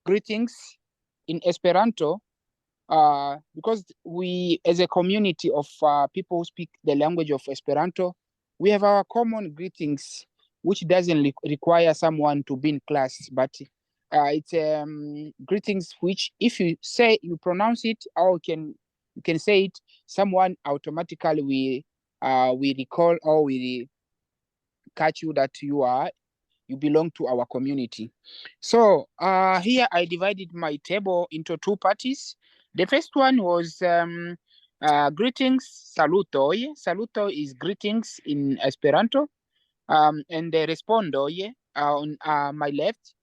greetings in Esperanto, because we, as a community of people who speak the language of Esperanto, we have our common greetings, which doesn't require someone to be in class, but it's greetings which, if you say, you pronounce it, or you can say it, someone automatically we recall, or we catch you that you belong to our community. So here I divided my table into two parties. The first one was greetings, salutoj. Saluto is greetings in Esperanto. And the respondoj on my left,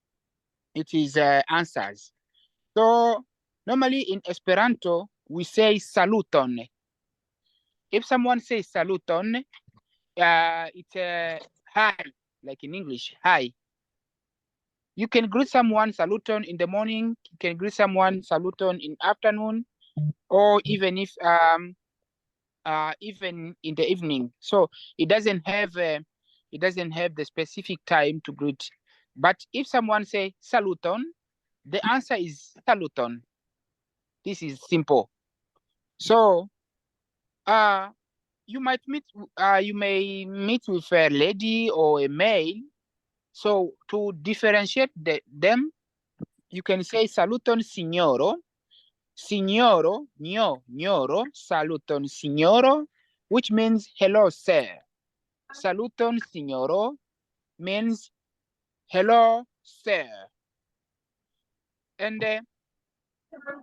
it is answers. So normally in Esperanto, we say saluton. If someone says saluton, it's hi, like in English, hi. You can greet someone saluton in the morning, you can greet someone saluton in afternoon, or even if even in the evening. So it doesn't have the specific time to greet. But if someone say saluton, the answer is saluton. This is simple. So you may meet with a lady or a male. So to differentiate them, you can say saluton signoro, signoro, gnoro, saluton signoro, which means hello sir. Saluton signoro means hello sir. And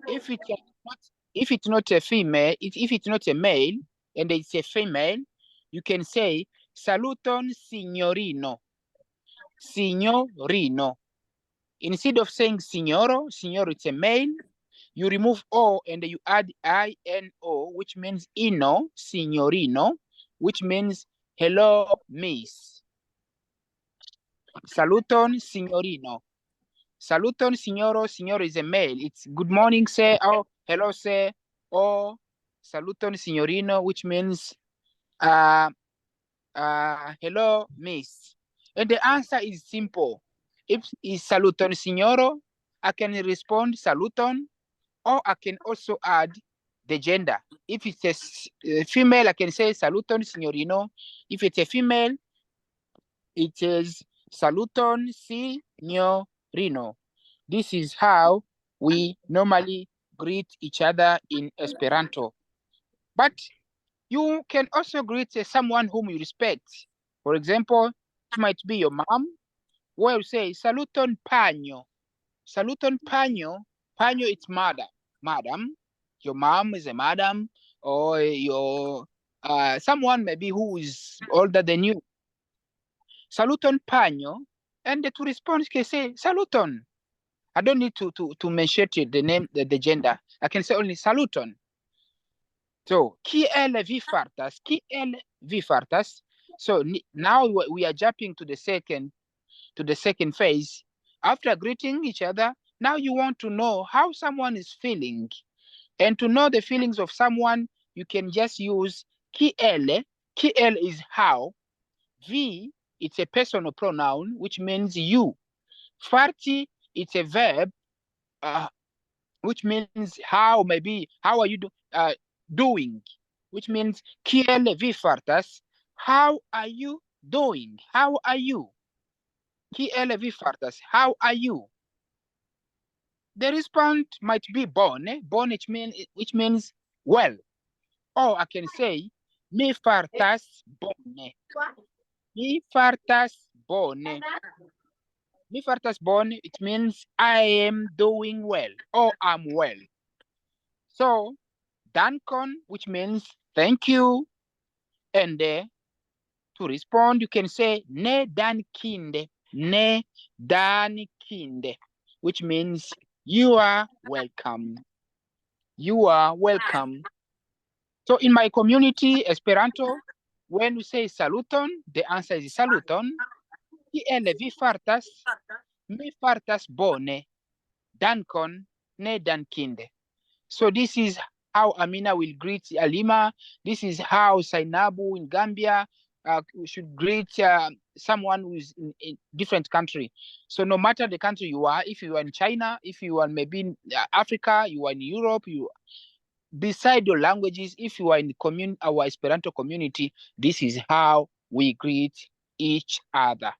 if it's not a female, if it's not a male and it's a female, you can say saluton signorino, signorino. Instead of saying signoro, signoro it's a male, you remove O and you add I-N-O, which means ino, signorino, which means hello, miss. Saluton, signorino. Saluton, signoro. Signoro is a male. It's good morning, sir, or hello, sir, or saluton, signorino, which means hello, miss. And the answer is simple. If it's saluton, signoro, I can respond saluton, or I can also add the gender. If it's a female, I can say saluton signorino. If it's a female, it is saluton signorino. This is how we normally greet each other in Esperanto. But you can also greet someone whom you respect. For example, it might be your mom, where you say saluton paño. Saluton paño. Paño, it's madam. Your mom is a madam, or your someone maybe who is older than you. Saluton paño, and to respond, you can say saluton. I don't need to mention the name, the gender. I can say only saluton. So, kiel vi fartas? Kiel vi fartas? So now we are jumping to the second phase. After greeting each other, now you want to know how someone is feeling. And to know the feelings of someone, you can just use kiel. Kiel is how. Vi, it's a personal pronoun, which means you. Farti, it's a verb, which means how, maybe, how are you doing? Which means kiel vi fartas? How are you doing? How are you? Kiel vi fartas? How are you? The response might be bone, which means well. Or I can say mi fartas bone. Mi fartas bone. Mi fartas bone, it means I am doing well or I'm well. So dankon, which means thank you. And to respond, you can say ne dankinde, which means you are welcome. You are welcome. So in my community, Esperanto, when we say saluton, the answer is saluton. Kiel vi fartas? Mi fartas bone. Dankon, ne dankinde. So this is how Amina will greet Alima. This is how Sainabu in Gambia should greet someone who is in different country. So no matter the country you are, if you are in China, if you are maybe in Africa, you are in Europe, beside your languages, if you are in our Esperanto community, this is how we greet each other.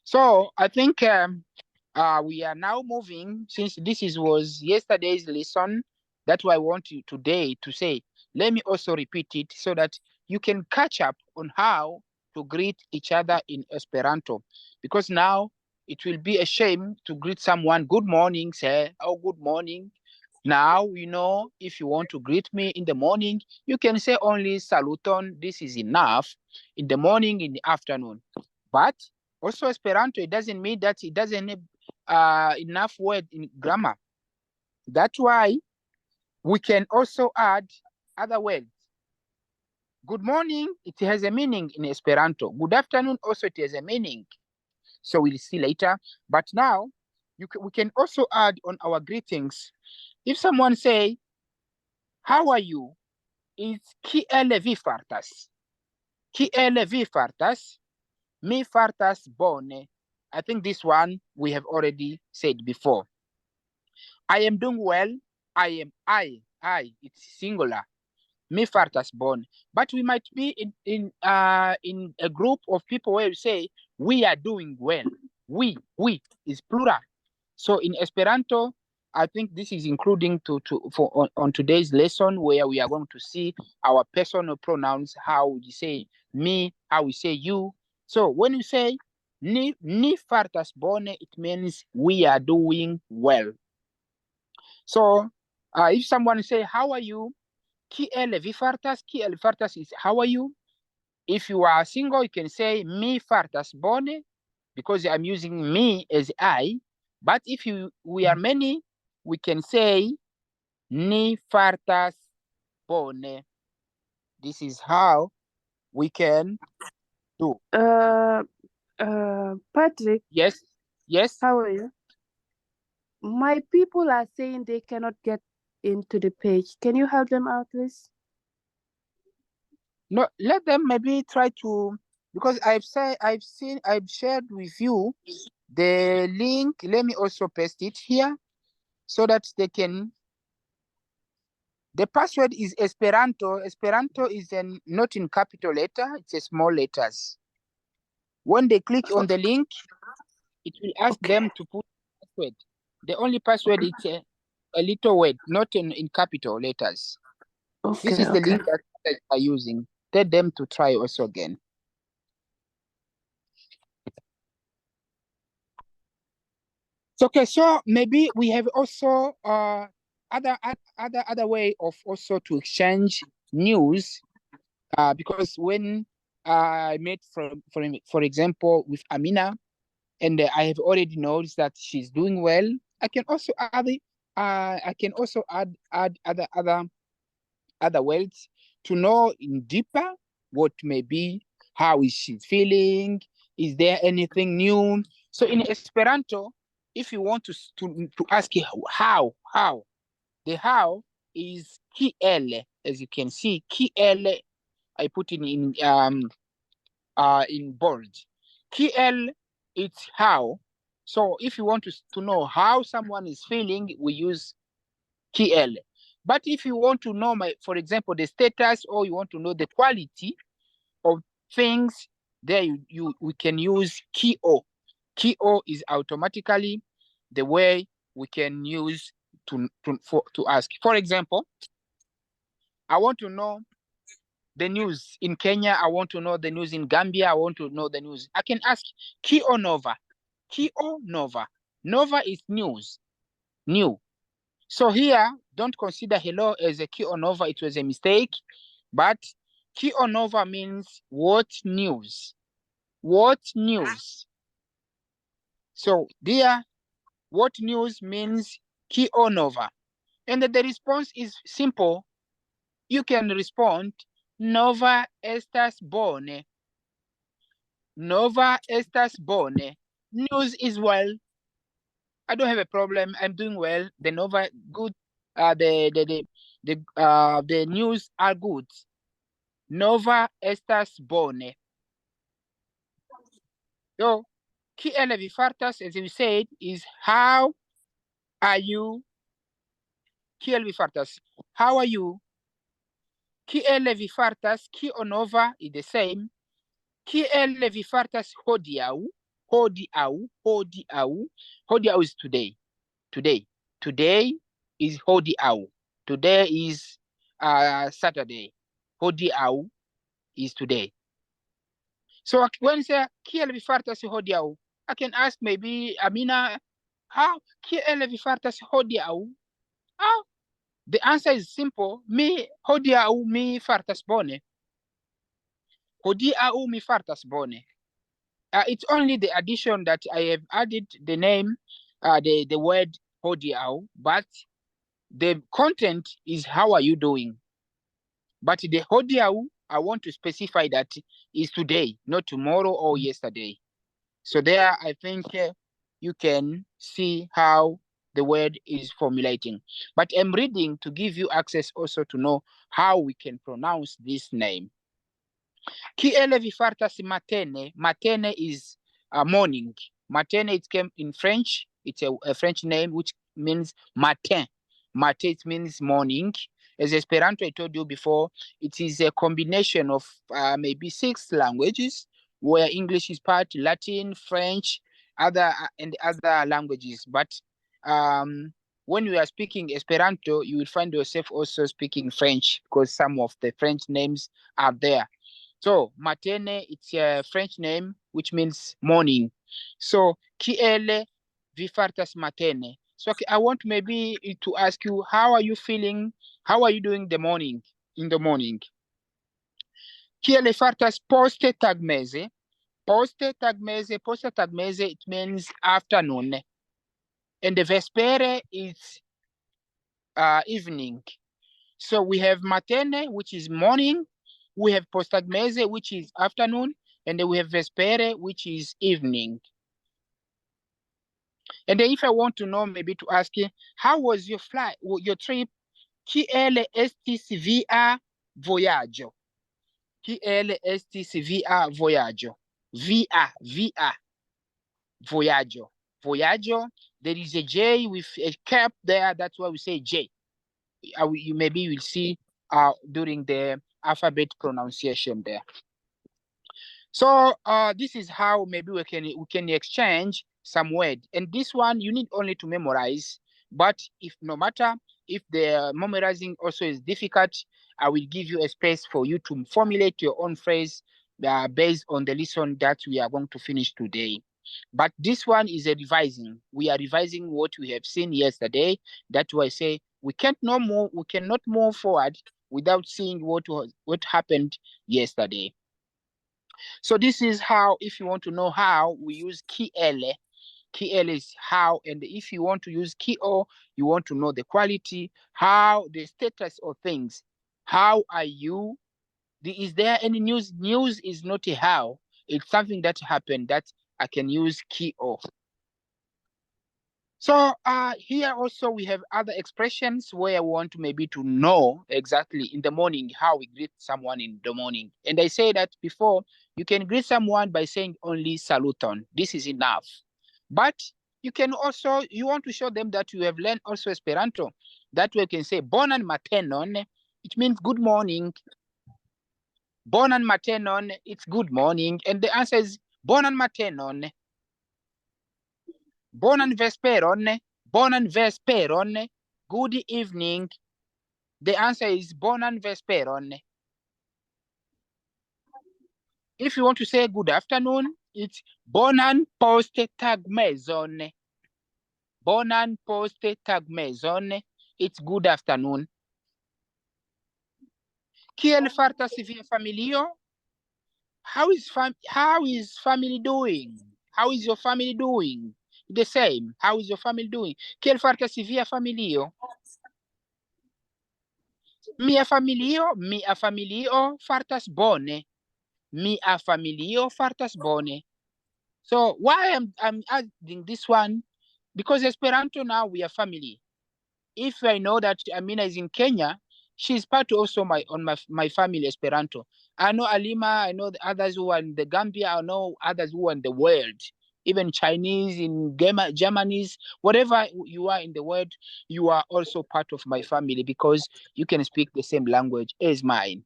So I think we are now moving, since was yesterday's lesson. That's why I want you today to say, let me also repeat it so that you can catch up on how to greet each other in Esperanto. Because now it will be a shame to greet someone, good morning, say, oh, good morning. Now, if you want to greet me in the morning, you can say only saluton. This is enough in the morning, in the afternoon. But also Esperanto, it doesn't mean that it doesn't have enough word in grammar. That's why we can also add other words. Good morning, it has a meaning in Esperanto. Good afternoon, also it has a meaning. So we'll see later. But now, we can also add on our greetings. If someone say, how are you? It's kiele vi fartas. Kiele vi fartas. Mi fartas bone. I think this one we have already said before. I am doing well. I, it's singular. Mi fartas bone. But we might be in a group of people where we say we are doing well. We is plural. So in Esperanto, I think this is including on today's lesson, where we are going to see our personal pronouns, how we say me, how we say you. So when you say ni fartas bone, it means we are doing well. So if someone say, how are you? Kiel vi fartas? Kiel fartas is how are you? If you are single, you can say mi fartas bone, because I'm using me as I. But if we are many, we can say ni fartas bone. This is how we can do. Patrick. Yes. How are you? My people are saying they cannot get into the page. Can you help them out, please? No, let them maybe try to, because I've shared with you the link. Let me also paste it here so that they can. The password is Esperanto. Esperanto is not in capital letter, it's a small letters. When they click on the link, it will ask them to put password. The only password is a little word, not in capital letters. This is the link that they are using. Tell them to try also again. Okay, so maybe we have also other way of also to exchange news, because when I met for example with Amina, and I have already noticed that she's doing well, I can also add other words to know in deeper what maybe how is she feeling, is there anything new. So in Esperanto, if you want to ask how, the how is kiel. As you can see, kiel, I put it in bold. Kiel, it's how. So if you want to know how someone is feeling, we use kiel. But if you want to know, for example, the status, or you want to know the quality of things, there we can use kio. Kio is automatically the way we can use to ask. For example, I want to know the news in Kenya. I want to know the news in Gambia. I want to know the news. I can ask Kio Nova. Kio Nova. Nova is news, new. So here, don't consider hello as a Kio Nova. It was a mistake. But Kio Nova means what news? What news? So dear, what news means Kio Nova. And the response is simple. You can respond, Nova estas bone. Nova estas bone. News is well. I don't have a problem. I'm doing well. The Nova good. The news are good. Nova estas bone. So, kiel vi fartas, as we said, is how are you? Kiel vi fartas? How are you? Kiel vi fartas? Kionova is the same. Kiel vi fartas hodiaŭ? Hodiaŭ, hodiaŭ. Hodiaŭ is today. Today. Today is hodiaŭ. Today is Saturday. Hodiaŭ is today. So when say kiel vi fartas hodiaŭ, I can ask maybe Amina, how kiel vi fartas hodiaŭ? How? The answer is simple. Mi hodiaŭ mi fartas bone. Hodiaŭ mi fartas bone. It's only the addition that I have added the name, the word hodiaŭ, but the content is how are you doing. But the hodiaŭ, I want to specify that is today, not tomorrow or yesterday. So there, I think you can see how the word is formulating. But I'm reading to give you access also to know how we can pronounce this name. Kiel vi fartas matene? Matene is morning. Matene, it came in French. It's a French name which means matin. Matin, it means morning. As Esperanto, I told you before, it is a combination of maybe 6 languages, where English is part, Latin, French, and other languages. But when you are speaking Esperanto, you will find yourself also speaking French because some of the French names are there. So matene, it's a French name which means morning. So kiel vi fartas matene. So I want maybe to ask you, how are you feeling? How are you doing the morning? In the morning. Kiel fartas poste tagmeze. Poste tagmeze. Poste tagmeze. It means afternoon, and the vespere is evening. So we have matene, which is morning. We have postagmese, which is afternoon, and then we have vespere, which is evening. And then if I want to know, maybe to ask you, how was your flight, your trip? Kiel estis via voyaĝo? Kiel estis via voyaĝo? Via voyaĝo. Voyaĝo, there is a J with a cap there, that's why we say J. You maybe will see during the alphabet pronunciation there. So this is how maybe we can exchange some word, and this one you need only to memorize. But if no matter if the memorizing also is difficult, I will give you a space for you to formulate your own phrase based on the lesson that we are going to finish today. But this one is a revising. We are revising what we have seen yesterday. That's why I say we cannot move forward without seeing what happened yesterday. So this is how, if you want to know how, we use kiel. Kiel is how, and if you want to use kio, you want to know the quality, how, the status of things. How are you? Is there any news? News is not a how. It's something that happened that I can use kio. So here also we have other expressions where I want maybe to know exactly in the morning how we greet someone in the morning. And I say that before, you can greet someone by saying only saluton. This is enough. But you can also, you want to show them that you have learned also Esperanto. That way you can say bonan matenon. It means good morning. Bonan matenon, it's good morning. And the answer is bonan matenon. Bonan vesperon. Bonan vesperon. Good evening. The answer is bonan vesperon. If you want to say good afternoon, it's bonan poste tagmezon. Bonan poste tagmezon. It's good afternoon. Kiel fartas via familio? How is family doing? How is your family doing? The same. How is your family doing? Kiel fartas via familio? Mia familio fartas bone. Mia familio fartas bone. So why I'm adding this one? Because Esperanto now we are family. If I know that Amina is in Kenya, she's part also my family Esperanto. I know Alima, I know the others who are in the Gambia, I know others who are in the world, even Chinese, in Germany's, whatever you are in the world, you are also part of my family because you can speak the same language as mine.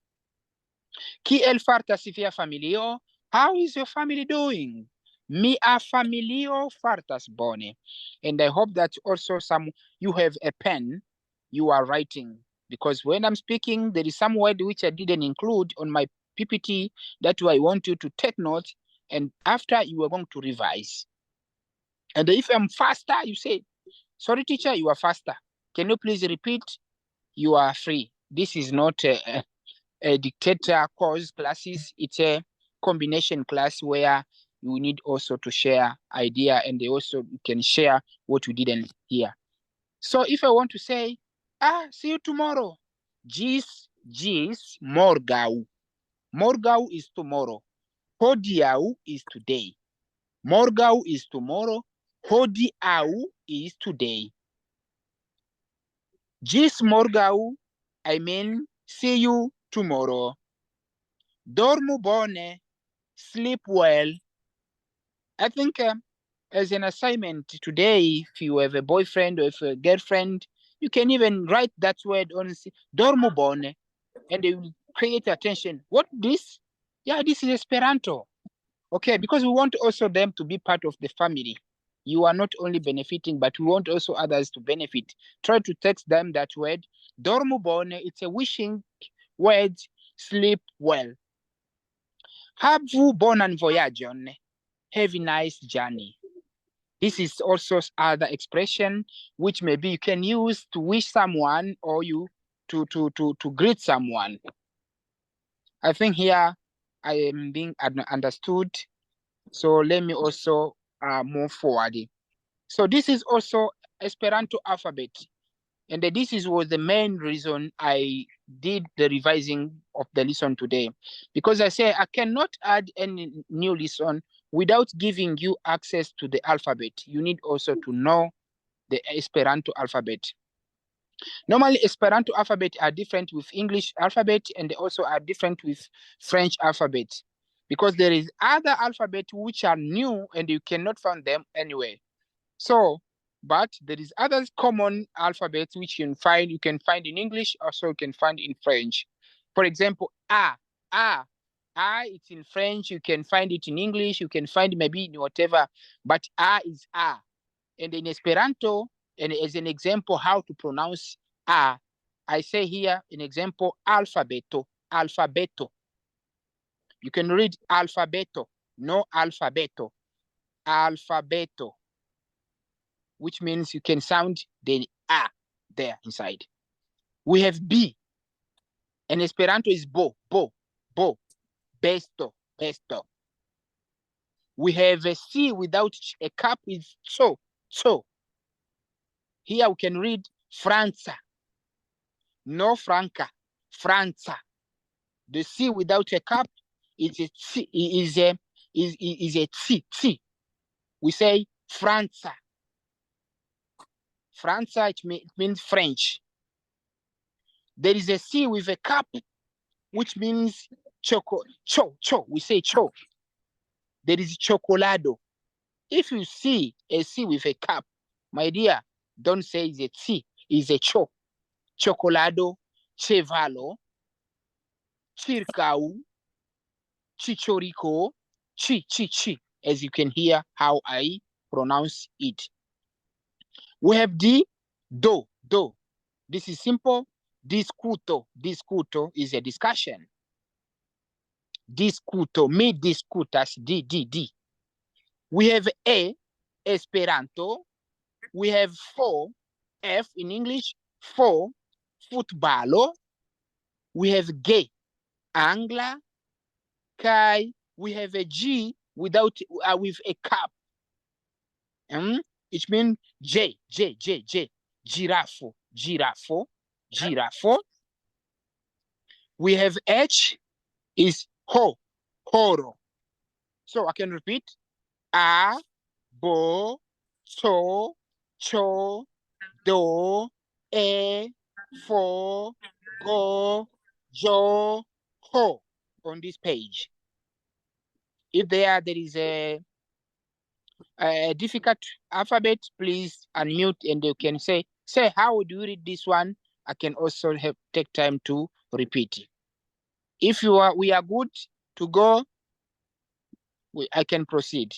Chi el fartas via familio? How is your family doing? Mia familio fartas bone. And I hope that also you have a pen, you are writing. Because when I'm speaking, there is some word which I didn't include on my PPT that I want you to take note. And after you are going to revise. And if I'm faster, you say, sorry, teacher, you are faster. Can you please repeat? You are free. This is not a dictator course classes. It's a combination class where you need also to share idea and they also can share what you didn't hear. So if I want to say, see you tomorrow. Gis morgau. Morgau is tomorrow. Hodiau is today. Morgau is tomorrow. Hodiau is today. Gis morgau, I mean, see you tomorrow. Dormu bone, sleep well. I think as an assignment today, if you have a boyfriend or if a girlfriend, you can even write that word on dormu bone, and they will create attention. What this? Yeah, this is Esperanto. Okay, because we want also them to be part of the family. You are not only benefiting, but we want also others to benefit. Try to text them that word. Dormu bone, it's a wishing word, sleep well. Havu bonan voyagion. Have a nice journey. This is also other expression which maybe you can use to wish someone or you to greet someone. I think here I am being understood. So let me also move forward. So this is also Esperanto alphabet. And this was the main reason I did the revising of the lesson today. Because I say I cannot add any new lesson without giving you access to the alphabet. You need also to know the Esperanto alphabet. Normally, Esperanto alphabet are different with English alphabet and they also are different with French alphabet. Because there is other alphabet which are new and you cannot find them anywhere. So, but there is other common alphabets which you can find in English, also you can find in French. For example, A, A, A, it's in French, you can find it in English, you can find maybe in whatever, but A is A. And in Esperanto, and as an example how to pronounce A, I say here an example, alfabeto, alfabeto. You can read alfabeto, no alfabeto, alfabeto, which means you can sound the A there inside. We have B, and Esperanto is bo, besto, besto. We have a C without a cap is cho. Here we can read Franza, no Franca, Franza. The C without a cap is a C, is a T. We say Franza. Franza, it means French. There is a C with a cap, which means cho. We say cho. There is chocolado. If you see a C with a cap, my dear, don't say it's a C, it's a cho. Chocolado, chevalo, circau, chichorico, chi. As you can hear how I pronounce it. We have D, do. This is simple. Discuto is a discussion. Discuto, me discutas, D. We have A, Esperanto. We have four, F in English, four, futbalo. We have G, angla. Kai, we have a G without with a cap. It means J. Giraffe. We have H is horo. So I can repeat. A, bo, cho, do, e, fo, go, jo, ho. on this page. If there is a difficult alphabet, please unmute and you can say, how do you read this one? I can also take time to repeat. If we are good to go, I can proceed.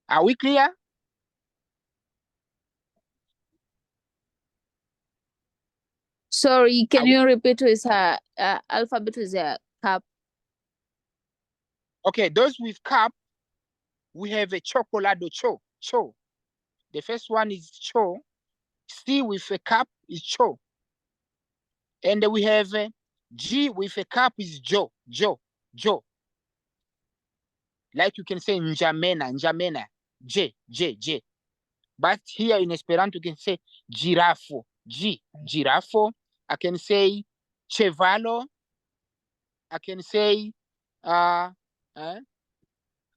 Are we clear? Sorry, can you repeat with alphabet with a cap? Okay, those with cap, we have a chocolado, cho. The first one is cho. C with a cap is cho. And we have G with a cap is jo. Like you can say njamena, J. But here in Esperanto, you can say girafo, girafo. I can say chevalo. I can say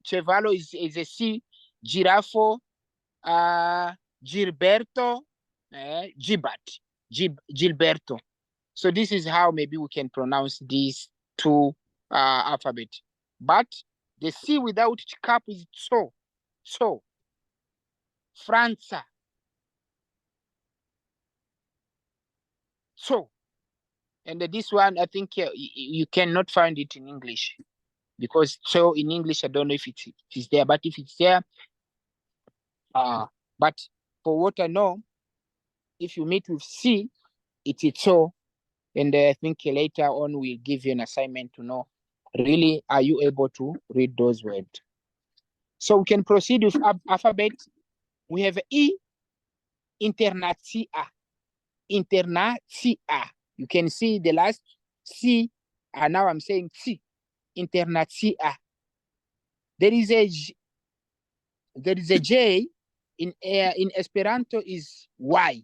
chevalo is a C. Girafo, Gilberto, Gilberto. So this is how maybe we can pronounce these two alphabet. But the C without cap is so. Franza. So. And this one, I think you cannot find it in English. Because so in English, I don't know if it is there. But if it's there, but for what I know, if you meet with C, it is so. And I think later on we'll give you an assignment to know, really, are you able to read those words? So we can proceed with alphabet. We have E, internatia. You can see the last C, and now I'm saying C, internatia. There is a J in Esperanto is Y.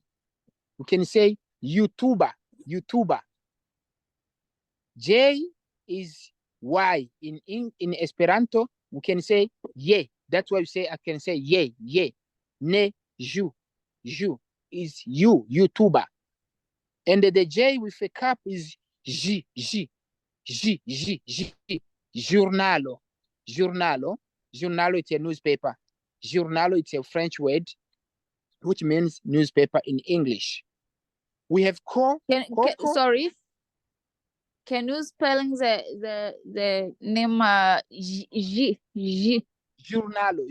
You can say YouTuber. J is Y. In Esperanto, we can say ye. That's why I can say ye. Ne, ju is YouTuber. And the J with a cap is J. Giornalo. Giornalo is a newspaper. Giornalo is a French word, which means newspaper in English. We have Sorry. Can you spelling the name G? Giornalo.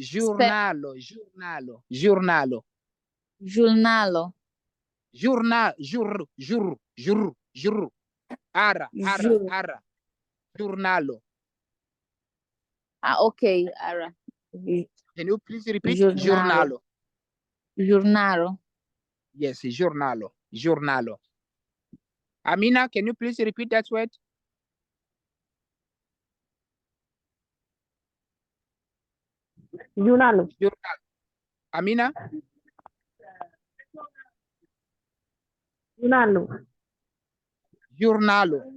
Ara. Giornalo. Okay, ara. Can you please repeat? Giornalo. Yes, giornalo. Amina, can you please repeat that word? Giornalo. Amina? Giornalo.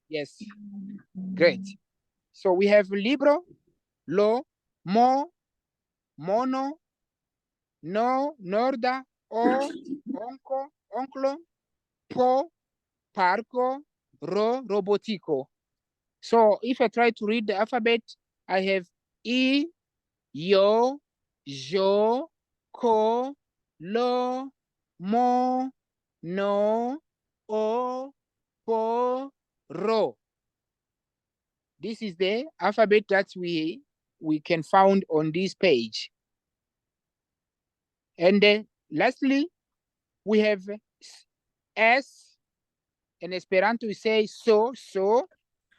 Yes. Great. So we have libro, lo, mo, mono, no, norda, o, onclo, po, parco, robotico. So if I try to read the alphabet, I have E, yo, jo, ko, lo, mo, no, o, po, ro. This is the alphabet that we can find on this page. And then lastly, we have S. In Esperanto, we say so,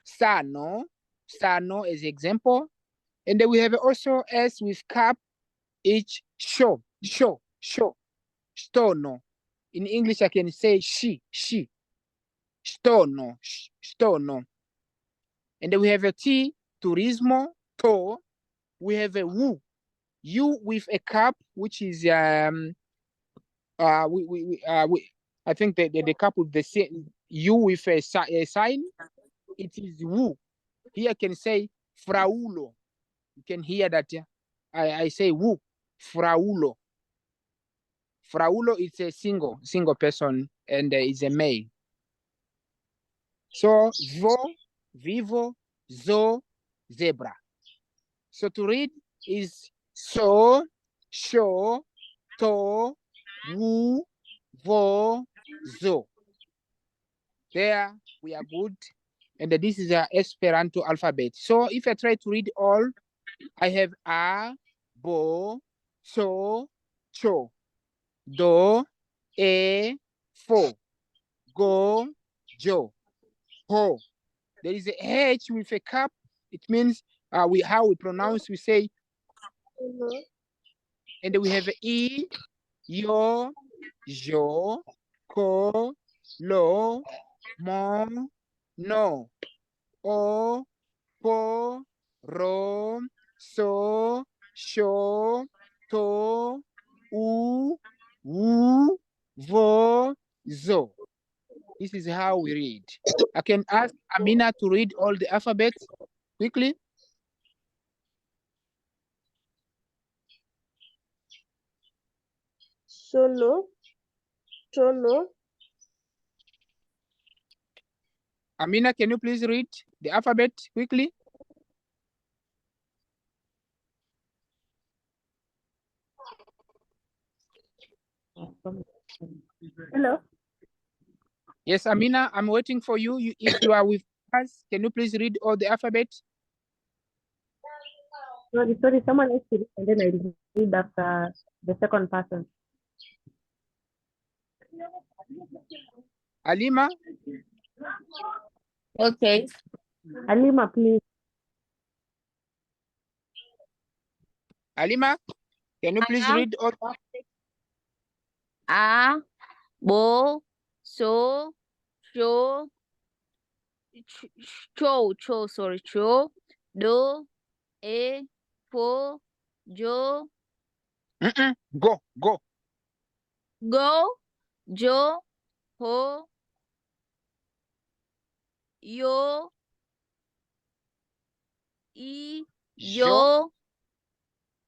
sano as example. And then we have also S with cap, each show, stono. In English, I can say she, stono. And then we have a T, turismo, to. We have a wu, U with a cap, which is I think the cap with the U with a sign, it is wu. Here I can say fraulo. You can hear that I say wu, fraulo. Fraulo is a single person, and is a male. So vo, vivo, zo, zebra. So to read is so, sho, to, wu, vo, zo. There we are good. And this is the Esperanto alphabet. So if I try to read all, I have a, bo, so, cho, do, e, fo, go, jo, ho. There is a H with a cap. It means how we pronounce, we say, and then we have E, yo, jo, ko, lo, mo, no, o, po, ro, so, sho, to, u, wu, vo, zo. This is how we read. I can ask Amina to read all the alphabets quickly. Solo, cholo, Amina, can you please read the alphabet quickly? hello. Yes, Amina, I'm waiting for you. If you are with us, can you please read all the alphabet? Sorry, someone else to read, and then I read after the second person. Alima, Okay. Alima, please. Alima, can you please read all the alphabet? A, bo, so, cho, sorry, cho, do, e, fo, jo, Go. go, jo, ho, yo, i, Jo.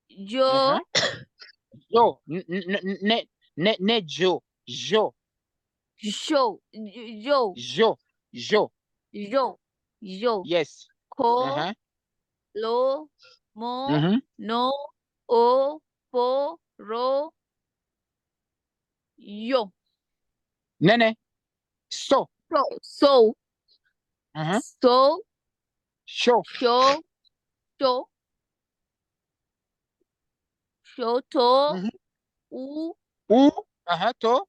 yo, Jo. Ne, jo. Jo. show, yo, Jo. yo, Yes. ko, lo, mo, no, o, po, ro, yo. Nene. So. So, Sho. show, to, u, U. To.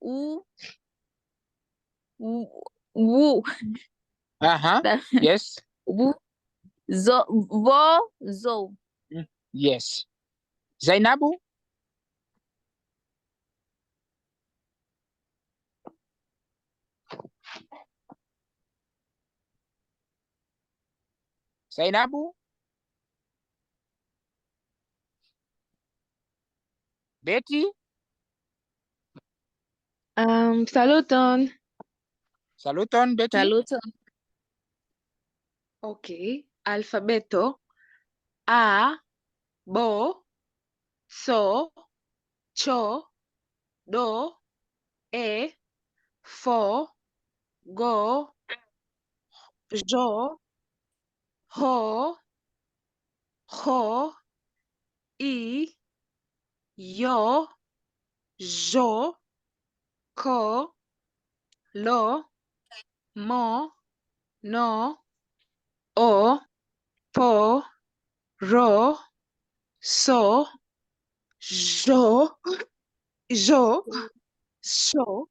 u, wu, Yes. wu, zo, vo, zo, Yes. Zainabu. Zainabu. Betty. Saluton. Saluton, Betty. saluton. Okay. Alfabeto. A, bo, so, cho, do, e, fo, go, jo, ho, i, yo, jo, ko, lo, mo, no, o, po, ro, so, jo, sho,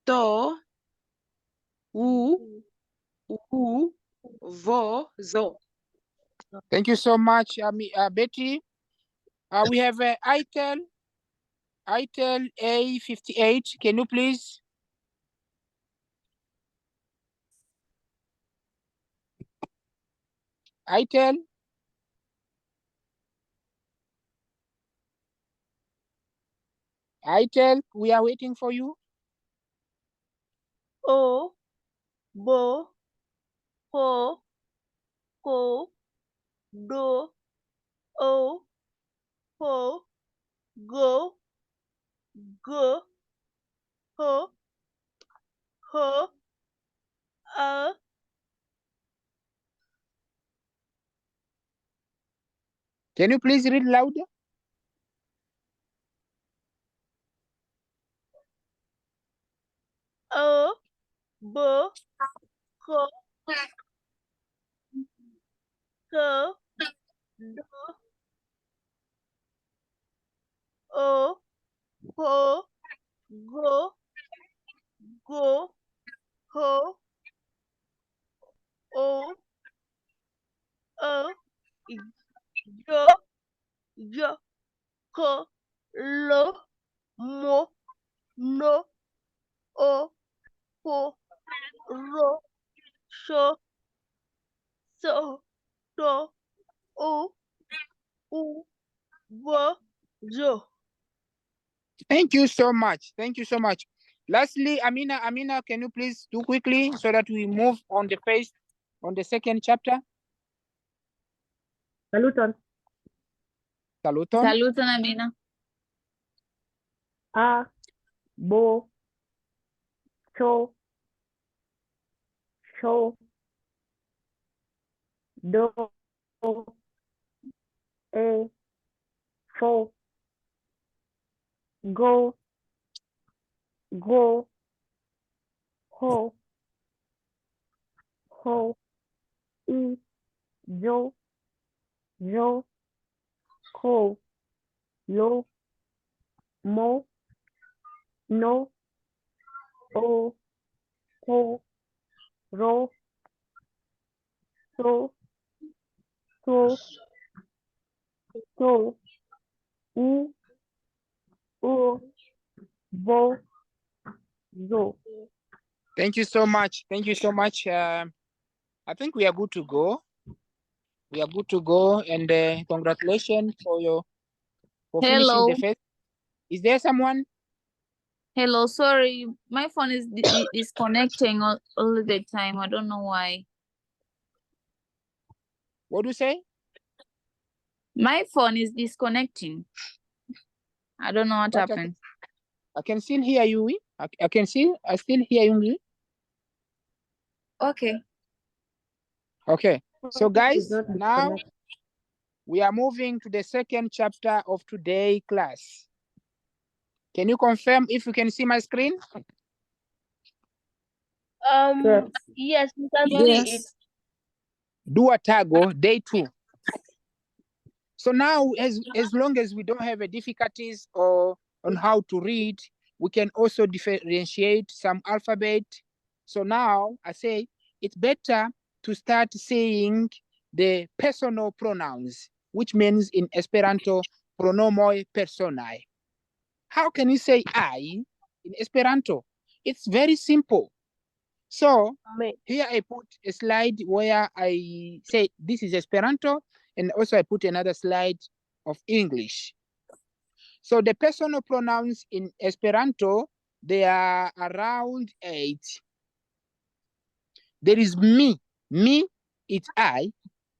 to, wu, vo, zo. Thank you so much, Betty. We have Itel A58. Can you please? Itel. We are waiting for you. O, bo, po, ko, do, o, po, go, ho, Can you please read louder? bo, ho, do, ho, go, ho, yo, ko, lo, mo, no, ho, ro, so, do, wo, zo. Thank you so much. Thank you so much. Lastly, Amina, can you please do quickly so that we move on the second chapter? Saluton. Saluton. Saluton, Amina. A, bo, cho, show, do, e, fo, go, ho, I, jo, ko, lo, mo, no, ho, ro, so, u, vo, zo. Thank you so much. Thank you so much. I think we are good to go. We are good to go, and congratulations for finishing Hello. the first. Is there someone? Hello, sorry. My phone is disconnecting all the time. I don't know why. What do you say? My phone is disconnecting. I don't know what But happened. I can still hear you. I still hear you. Okay. Okay. So guys, now we are moving to the second chapter of today's class. Can you confirm if you can see my screen? Yes, you can see it. Do a tago, day 2. So now, as long as we don't have a difficulties or on how to read, we can also differentiate some alphabet. So now I say it's better to start saying the personal pronouns, which means in Esperanto, pronomoi personae. How can you say I in Esperanto? It's very simple. So here I put a slide where I say this is Esperanto, and also I put another slide of English. So the personal pronouns in Esperanto, they are around 8. There is me. Me, it's I.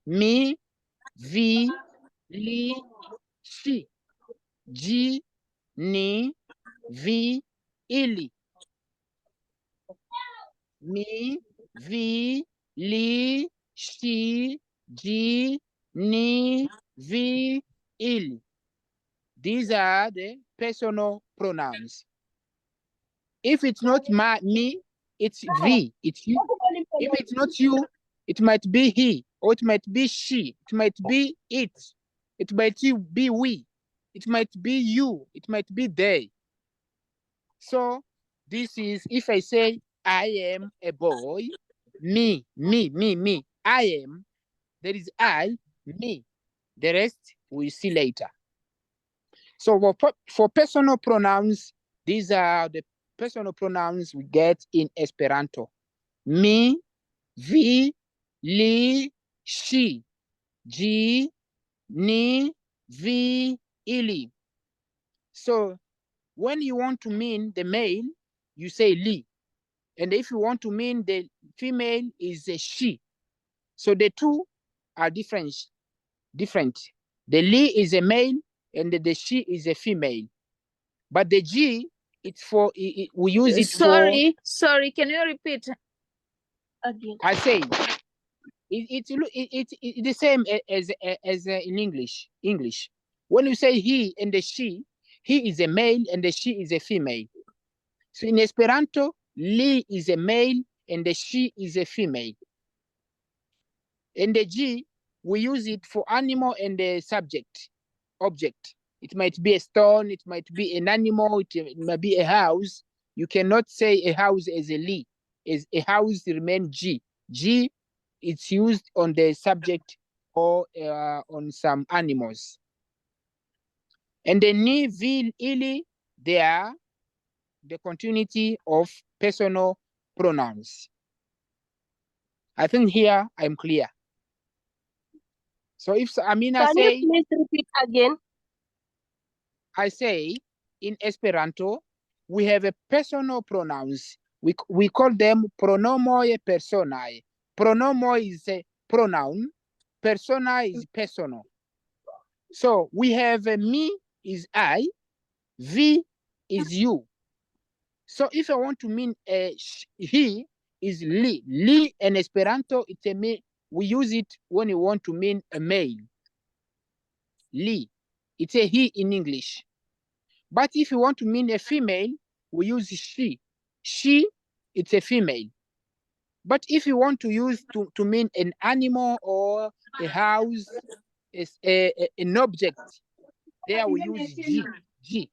Me, vi, li, she. Ji, ni, vi, ili. Me, vi, li, she, ji, ni, vi, il. These are the personal pronouns. If it's not me, it's vi, it's you. If it's not you, it might be he, or it might be she, it might be it might be we, it might be you, it might be they. So this is, if I say I am a boy, me. I am, there is I, me. The rest we'll see later. So for personal pronouns, these are the personal pronouns we get in Esperanto. Me, vi, li, she, ji, ni, vi, ili. So when you want to mean the male, you say li. And if you want to mean the female, is a she. So the two are different. The li is a male, and the she is a female. But the G, it's for, we use it Sorry, can you repeat again? I say, it's the same as in English. When you say he and the she, he is a male and the she is a female. So in Esperanto, li is a male and the she is a female. And the G, we use it for animal and the subject, object. It might be a stone, it might be an animal, it might be a house. You cannot say a house as a li. As a house remain G. G, it's used on the subject or on some animals. And the ni, vil, ili, they are the continuity of personal pronouns. I think here I'm clear. So if Amina Can say, you please repeat again? I say in Esperanto, we have a personal pronouns. We call them pronomoi personae. Pronomo is a pronoun, persona is personal. So we have me is I, V is you. So if I want to mean he is li. Li in Esperanto, it's a me. We use it when you want to mean a male. Li. It's a he in English. But if you want to mean a female, we use she. She, it's a female. But if you want to use to mean an animal or a house, an object, there we use G. G.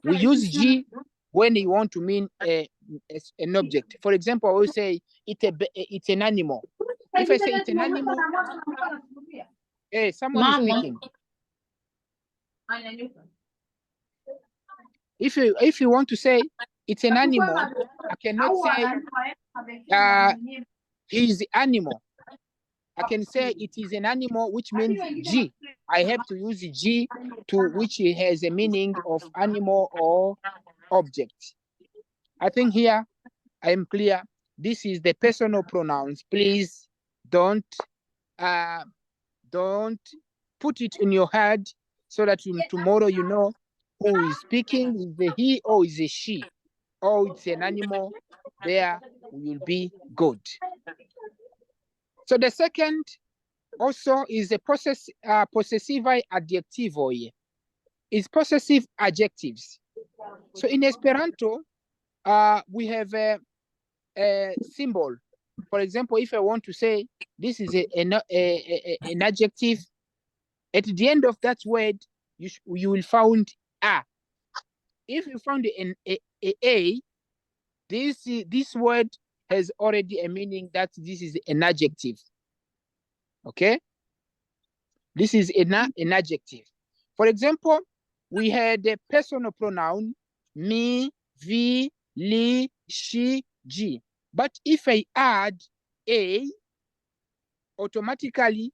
We use G when you want to mean an object. For example, I will say it's an animal. If I say it's an animal, hey, someone is speaking. If you want to say it's an animal, I cannot say he is the animal. I can say it is an animal, which means G. I have to use G to which has a meaning of animal or object. I think here I am clear. This is the personal pronouns. Please don't put it in your head so that tomorrow you know who is speaking, is the he or is a she, or it's an animal. There we will be good. So the second also is a possessive adjectivoi. It's possessive adjectives. So in Esperanto, we have a symbol. For example, if I want to say this is an adjective, at the end of that word, you will find a. If you found a, this word has already a meaning that this is an adjective. Okay? This is an adjective. For example, we had a personal pronoun, me, vi, li, she, G. But if I add a, automatically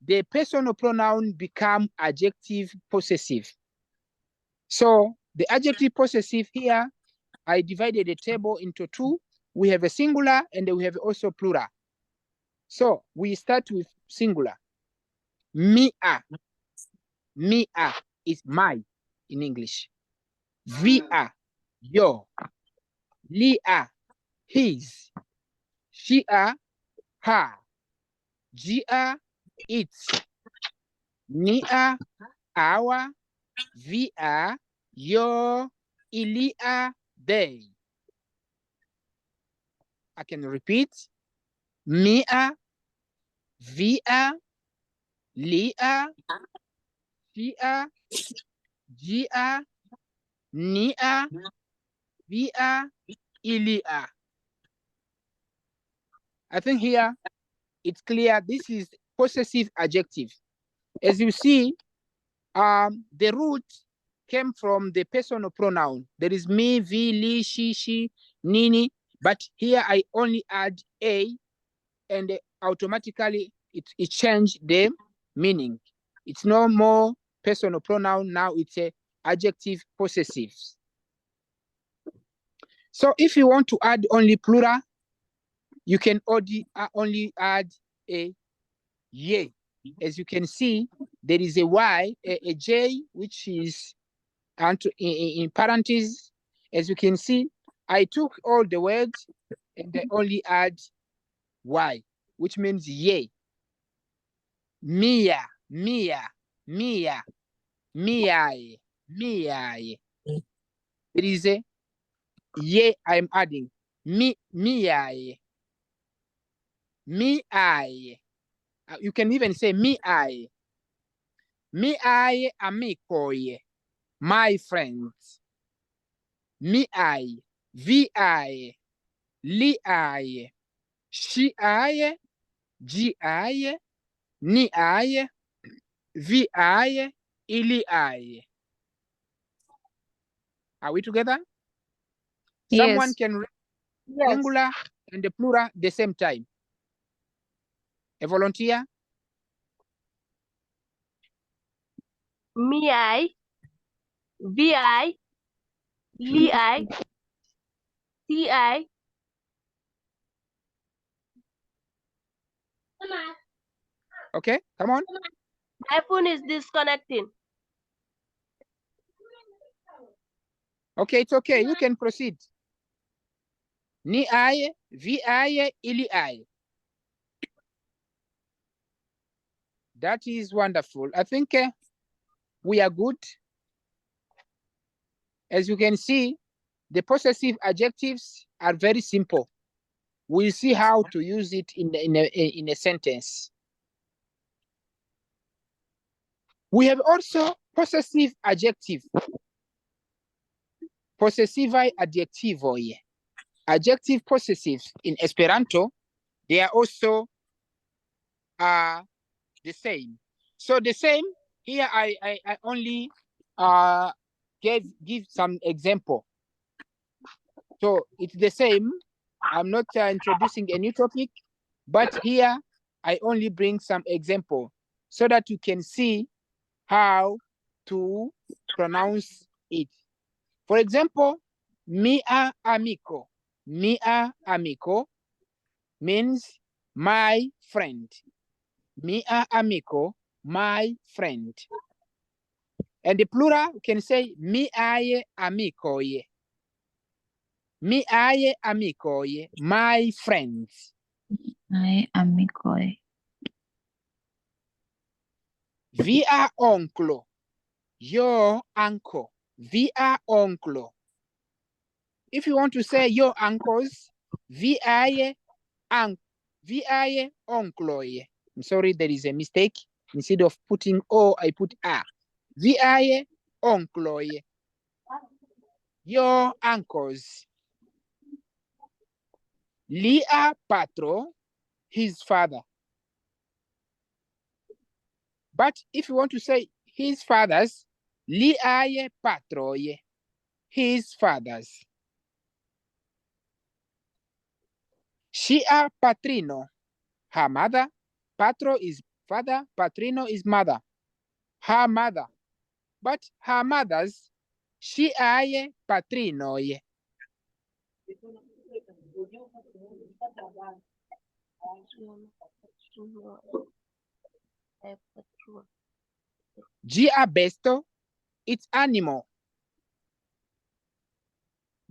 the personal pronoun become adjective possessive. So the adjective possessive here, I divided the table into two. We have a singular and we have also plural. So we start with singular. Mia. Mia is my in English. Via, your. Lia, his. Shia, her. Gia, its. Nia, our. Via, your. Ilia, they. I can repeat. Mia, via, lia, shia, gia, nia, via, ilia. I think here it's clear this is possessive adjective. As you see, the root came from the personal pronoun. There is me, vi, li, she, nini, but here I only add a and automatically it changed the meaning. It's no more personal pronoun, now it's a adjective possessive. So if you want to add only plural, you can only add a ye. As you can see, there is a Y, a J, which is in parentheses. As you can see, I took all the words and I only add Y, which means ye. Mia, mia, mia, miae, miae. There is a ye I'm adding. Miae. Miae. You can even say miae. Miae amicoe. My friends. Miae. Viae. Liae. Shiae. Giae. Niae. Viae. Iliae. Are we together? Someone Yes. can read Yes. singular and the plural the same time. A volunteer? Miai, vi, li, ti. Okay, come on. My phone is disconnecting. Okay, it's okay. You can proceed. Niaye, viaye, iliaye. That is wonderful. I think we are good. As you can see, the possessive adjectives are very simple. We'll see how to use it in a sentence. We have also possessive adjective. Possessivae adjectivoi. Adjective possessives in Esperanto, they are also the same. So the same, here I only give some example. So it's the same. I'm not introducing a new topic, but here I only bring some example so that you can see how to pronounce it. For example, mia amico. Mia amico means my friend. Mia amico, my friend. And the plural can say miae amicoe. Miae amicoe, my friends. My amicoe. Via onclo, your uncle. Via onclo. If you want to say your uncles, viae oncloe. I'm sorry, there is a mistake. Instead of putting O, I put A. Viae oncloe. Your uncles. Lia patro, his father. But if you want to say his fathers, liae patroie, his fathers. Shia patrino, her mother. Patro is father, patrino is mother. Her mother. But her mothers, shiae patrinoie. Gia besto, it's animal.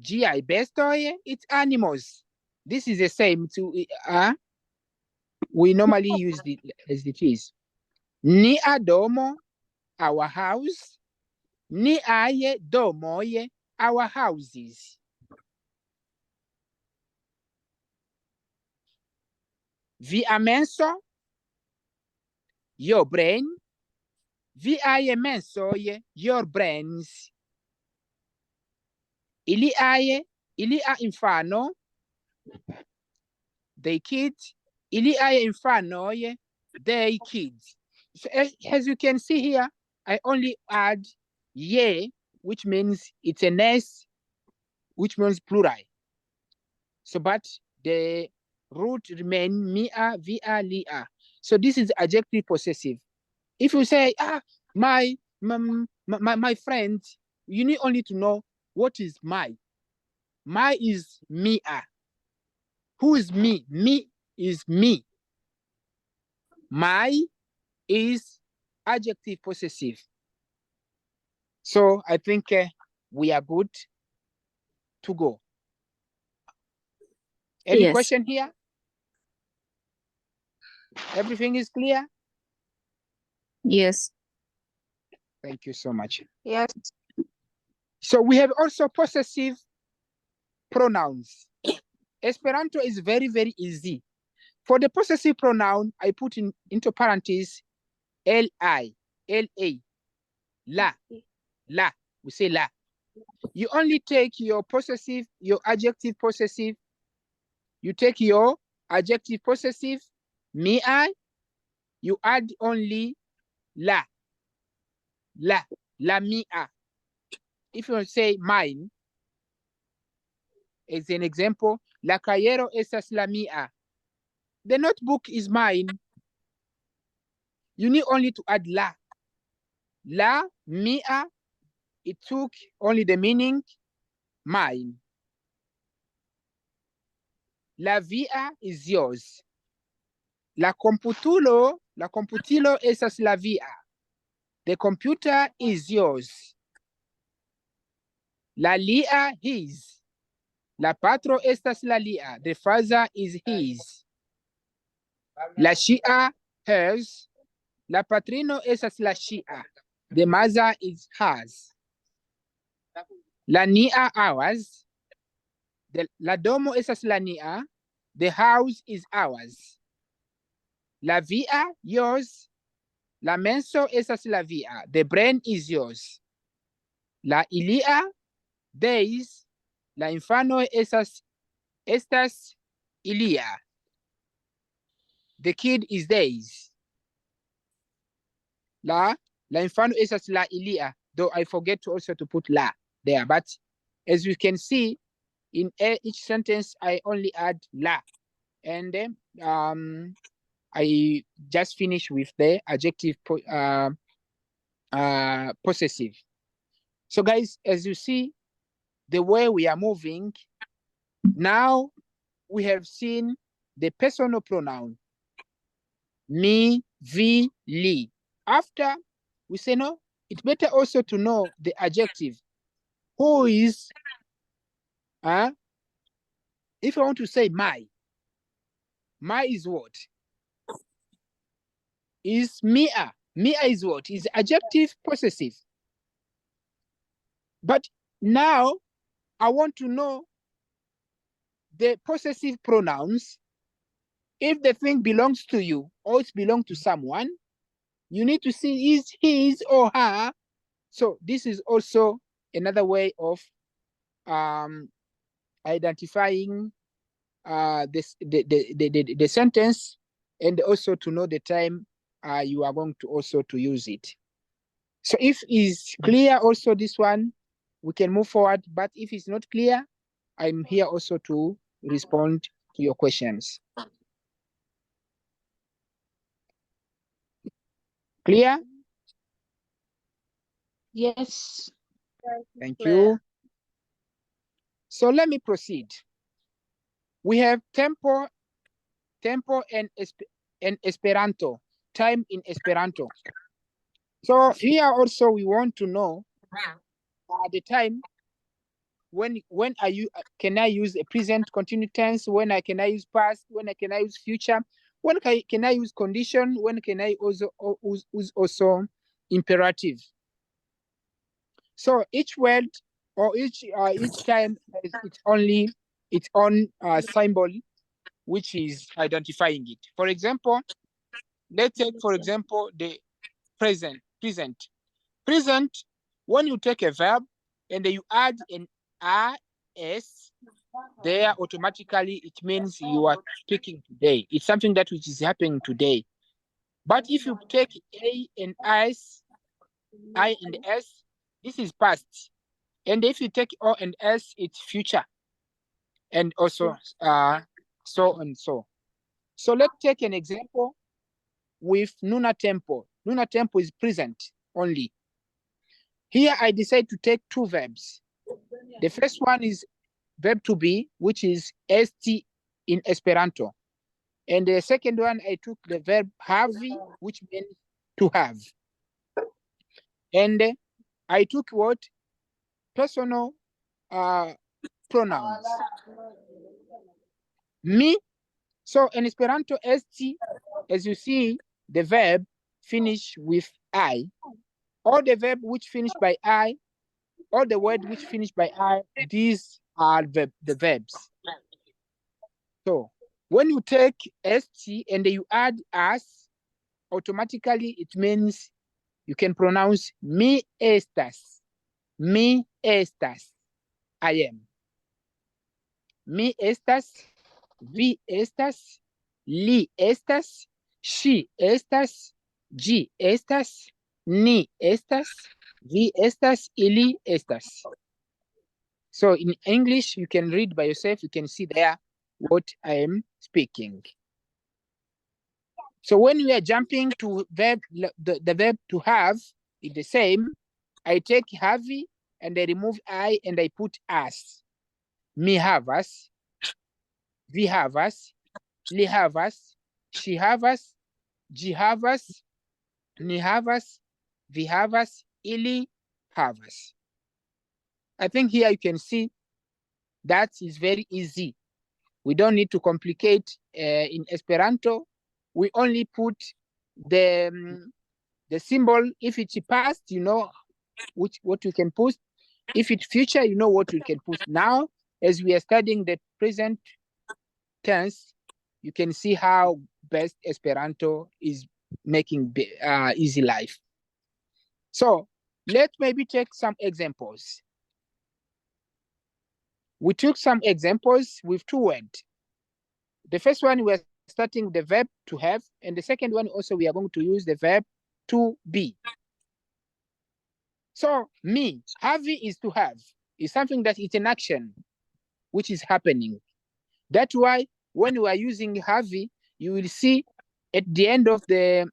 Gia bestoie, it's animals. This is the same to we normally use it as it is. Ni adomo, our house. Ni aye domoye, our houses. Vi amenso, your brain. Vi aye mensoye, your brains. Ili a infano, they kids. Ili aye infanoye, they kids. So as you can see here, I only add ye, which means it's an S, which means plural. So, but the root remain mia, via, lia. So this is adjective possessive. If you say, my friend, you need only to know what is my. My is mia. Who is me? Me is me. My is adjective possessive. So I think we are good to go. Any Yes. question here? Everything is clear? Yes. Thank you so much. Yes. So we have also possessive pronouns. Esperanto is very, very easy. For the possessive pronoun, I put into parentheses L-I, L-A, la, la. We say la. You only take your possessive, your adjective possessive. You take your adjective possessive, me, I. You add only la, la, la, mi, a. If you say mine, as an example, la cayero esas la mía. The notebook is mine. You need only to add la. La, mía, it took only the meaning mine. La vía is yours. La computilo esas la vía. The computer is yours. La lía, his. La patro estas la lía. The father is his. La shia, hers. La patrino esas la shia. The mother is hers. La nia, ours. La domo esas la nia. The house is ours. La via, yours. La menso esas la via. The brain is yours. La ilia, days. La infano estas ilia. The kid is days. La infano esas la ilia. Though I forget to also to put la there. But as you can see, in each sentence, I only add la. And then I just finished with the adjective possessive. So guys, as you see, the way we are moving, now we have seen the personal pronoun, me, vi, li. After, we say no, it's better also to know the adjective. Who is, if I want to say my is what? Is mia. Mia is what? Is adjective possessive. But now I want to know the possessive pronouns. If the thing belongs to you or it belongs to someone, you need to see is his or her. So this is also another way of identifying the sentence, and also to know the time you are going to also to use it. So if it's clear also this one, we can move forward. But if it's not clear, I'm here also to respond to your questions. Clear? Yes. Thank you. So let me proceed. We have tempo and Esperanto, time in Esperanto. So here also we want to know the time when can I use a present continuous tense, when can I use past, when can I use future, when can I use condition, when can I also use also imperative. So each word or each time has its own symbol which is identifying it. For example, let's take for example the present. When you take a verb and you add an as there, automatically it means you are speaking today. It's something that which is happening today. But if you take a and s, I and s, this is past. And if you take o and s, it's future. And also so and so. So let's take an example with nuna tempo. Nuna tempo is present only. Here I decide to take two verbs. The first one is verb to be, which is esti in Esperanto. And the second one, I took the verb havi, which means to have. And I took what? Personal pronouns. Mi. So in Esperanto, esti, as you see, the verb finish with I. All the verb which finish by I, all the word which finish by I, these are the verbs. So when you take st and you add as, automatically it means you can pronounce mi estas. Mi estas. I am. Mi estas. Vi estas. Li estas. She estas. Gi estas. Ni estas. Vi estas. Ili estas. So in English, you can read by yourself. You can see there what I am speaking. So when we are jumping to verb, the verb to have is the same. I take havi and I remove I and I put as. Mi havas, vi havas, li havas, she havas, gi havas, ni havas, vi havas, ili havas. I think here you can see that is very easy. We don't need to complicate in Esperanto. We only put the symbol. If it's past, you know what you can put. If it's future, you know what you can put. Now, as we are studying the present tense, you can see how best Esperanto is making easy life. So let's maybe take some examples. We took some examples with two words. The first one, we're starting with the verb to have, and the second one also we are going to use the verb to be. So me, havi is to have, is something that is an action which is happening. That's why when we are using havi, you will see at the end of the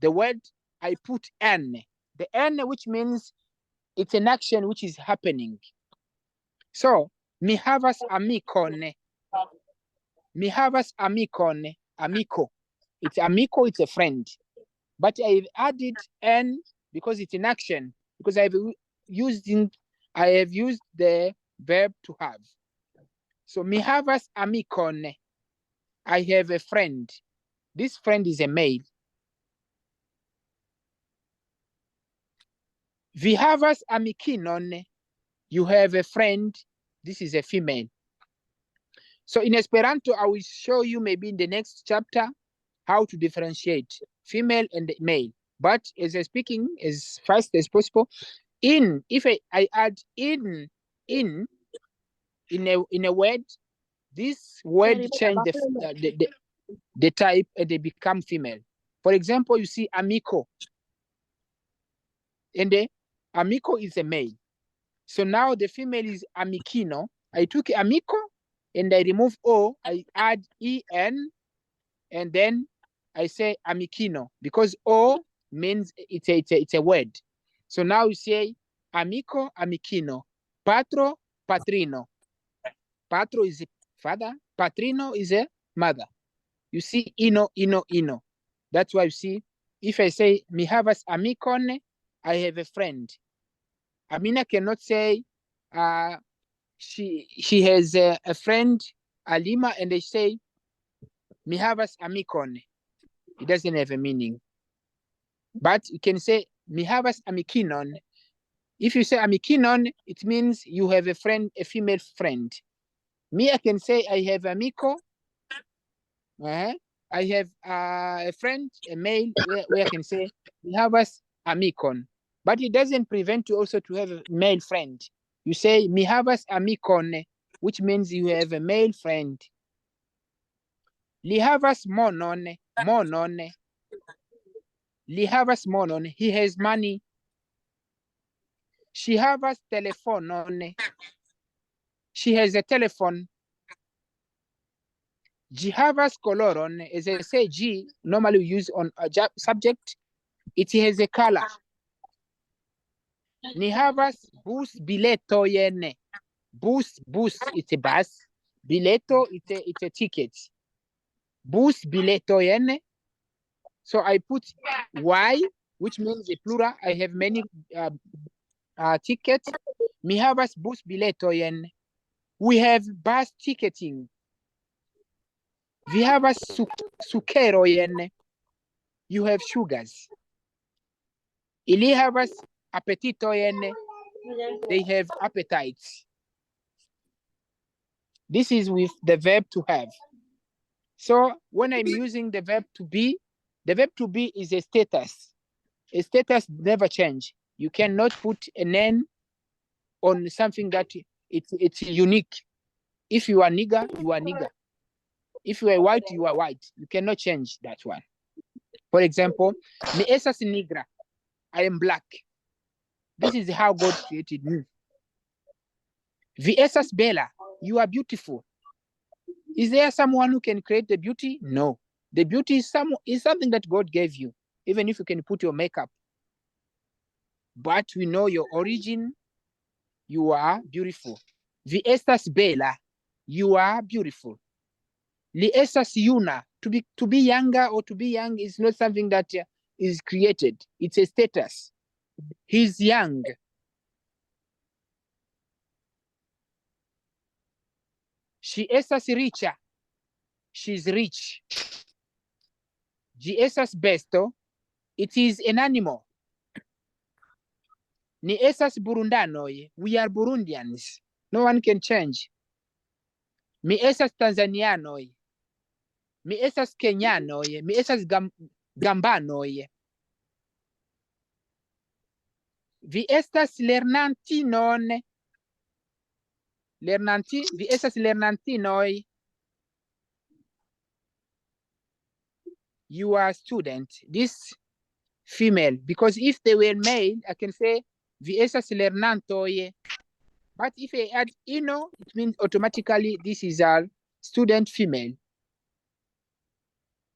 word, I put n. The n, which means it's an action which is happening. So mi havas amikon. Mi havas amikon. Amico. It's amico, it's a friend. But I've added n because it's an action, because I have used the verb to have. So mi havas amikon. I have a friend. This friend is a male. Vi havas amikinon. You have a friend. This is a female. So in Esperanto, I will show you maybe in the next chapter how to differentiate female and male. But as I'm speaking as fast as possible, if I add in a word, this word change the type and they become female. For example, you see amico. And the amico is a male. So now the female is amikino. I took amico and I remove O, I add en, and then I say amikino, because O means it's a word. So now you say amico, amikino, patro, patrino. Patro is a father, patrino is a mother. You see ino. That's why you see, if I say mi havas amikon, I have a friend. Amina cannot say she has a friend, Alima, and they say mi havas amikon. It doesn't have a meaning. But you can say mi havas amikinon. If you say amikinon, it means you have a friend, a female friend. Me, I can say I have amico. I have a friend, a male, where I can say mi havas amikon. But it doesn't prevent you also to have a male friend. You say mi havas amikon, which means you have a male friend. Li havas monon. Li havas monon. He has money. She havas telefonon. She has a telephone. Gi havas koloron. As I say, G normally we use on a subject. It has a color. Ni havas bus biletoyen. Bus, it's a bus. Bileto, it's a ticket. Bus biletoyen. So I put Y which means a plural. I have many tickets. Mi havas bus biletojn. We have bus ticketing. Vi havas sukerojn. You have sugars. Ili havas apetitojn. They have appetites. This is with the verb to have. So when I'm using the verb to be is a status. A status never change. You cannot put an N on something that it's unique. If you are nigger, you are nigger. If you are white, you are white. You cannot change that one. For example, me esas negra. I am black. This is how God created me. Vi esas bella. You are beautiful. Is there someone who can create the beauty? No. The beauty is something that God gave you, even if you can put your makeup. But we know your origin. You are beautiful. Vi estas bella. You are beautiful. Li estas juna. To be younger or to be young is not something that is created. It's a status. He's young. She estas richa. She's rich. Gi estas besto. It is an animal. Ni esas burundanoj. We are Burundians. No one can change. Mi esas tanzanianoj. Mi esas kenyanoj. Mi esas gambanoj. Vi estas lernantinon. Vi estas lernantinoj. You are student. This female. Because if they were male, I can say vi estas lernantoj. But if I add ino, it means automatically this is a student female.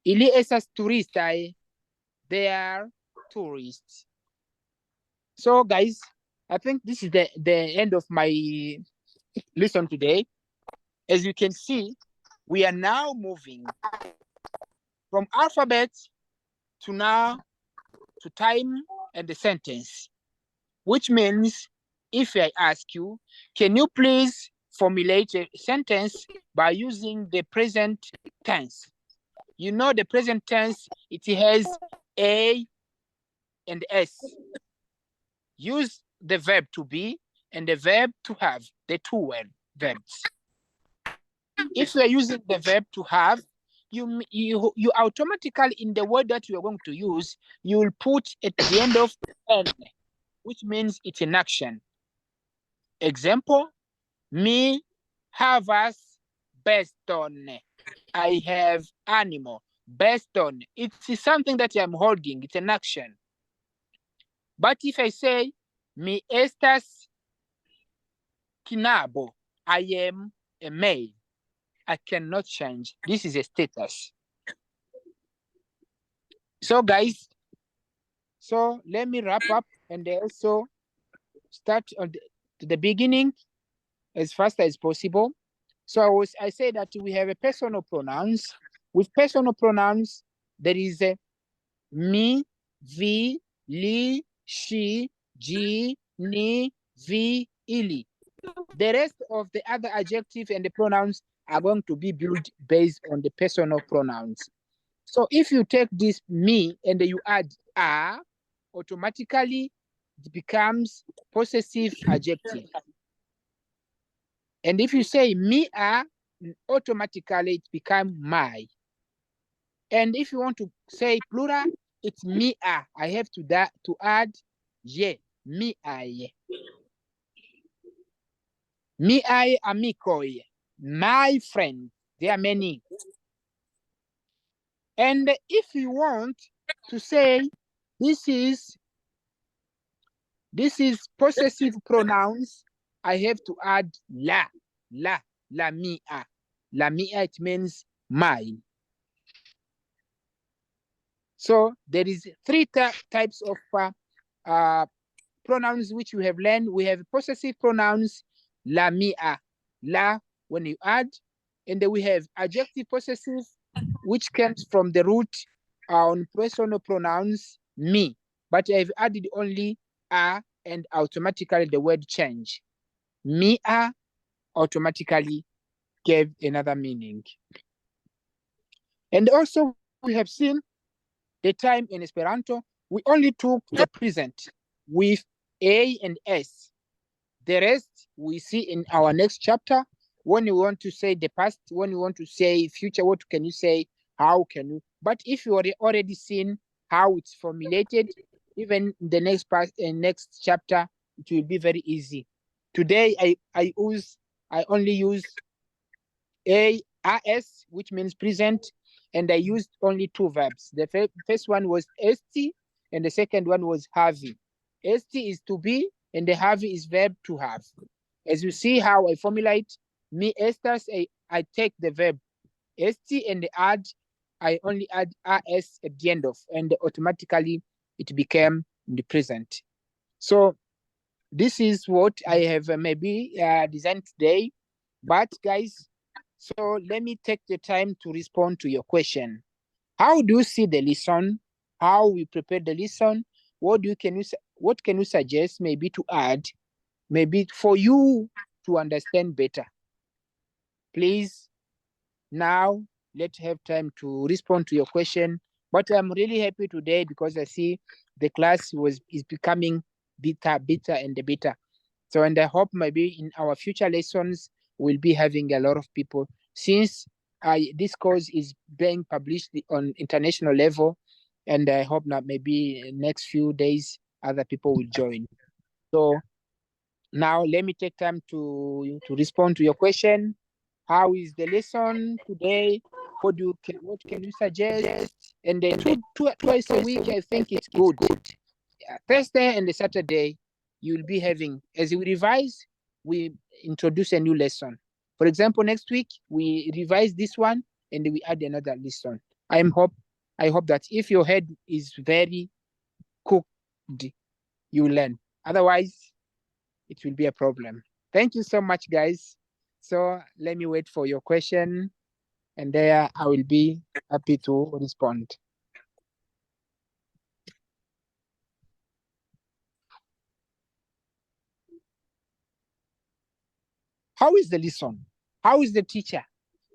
Ili estas turistaj. They are tourists. So guys, I think this is the end of my lesson today. As you can see, we are now moving from alphabet to now to time and the sentence, which means if I ask you, can you please formulate a sentence by using the present tense? You know the present tense, it has A and S. Use the verb to be and the verb to have, the two verbs. If you are using the verb to have, you automatically, in the word that you are going to use, you will put at the end of N, which means it's an action. Example, mi havas beston. I have animal. Beston, it's something that I'm holding, it's an action. But if I say, mi estas knabo, I am a male, I cannot change. This is a status. So guys, so let me wrap up and also start on the beginning as fast as possible. So I say that we have a personal pronouns. With personal pronouns, there is a me, vi, li, she, ji, ni, vi, ili. The rest of the other adjectives and the pronouns are going to be built based on the personal pronouns. So if you take this me and you add a, automatically it becomes possessive adjective. And if you say me a, automatically it becomes my. And if you want to say plural, it's me a. I have to add ye, mi a. Mi ai amicoi, my friend. There are many. And if you want to say this is possessive pronouns, I have to add la mia. La mia, it means mine. So there is three types of pronouns which we have learned. We have possessive pronouns, la mia, la when you add, and then we have adjective possessive, which comes from the root on personal pronouns, me. but I've added only a, and automatically the word change. Mia automatically gave another meaning. And also we have seen the time in Esperanto, we only took the present with A and S. The rest we see in our next chapter. When you want to say the past, when you want to say future, what can you say? How can you? But if you already seen how it's formulated, even the next chapter, it will be very easy. Today I only use AS, which means present, and I used only two verbs. The first one was esti, and the second one was havi. Esti is to be, and the havi is verb to have. As you see how I formulate, me estas, I take the verb esti and I only add as at the end of, and automatically it became the present. So this is what I have maybe designed today. But guys, so let me take the time to respond to your question. How do you see the lesson? How we prepare the lesson? What can you suggest maybe to add, maybe for you to understand better? Please, now let's have time to respond to your question. But I'm really happy today because I see the class is becoming better and better. So, and I hope maybe in our future lessons we'll be having a lot of people, since this course is being published on international level, and I hope that maybe next few days other people will join. So now let me take time to respond to your question. How is the lesson today? What can you suggest? And then twice a week, I think it's good. Thursday and the Saturday, you'll be having, as we revise, we introduce a new lesson. For example, next week we revise this one and we add another lesson. I hope that if your head is very cooked, you learn. Otherwise, it will be a problem. Thank you so much, guys. So let me wait for your question, and there I will be happy to respond. How is the lesson? How is the teacher?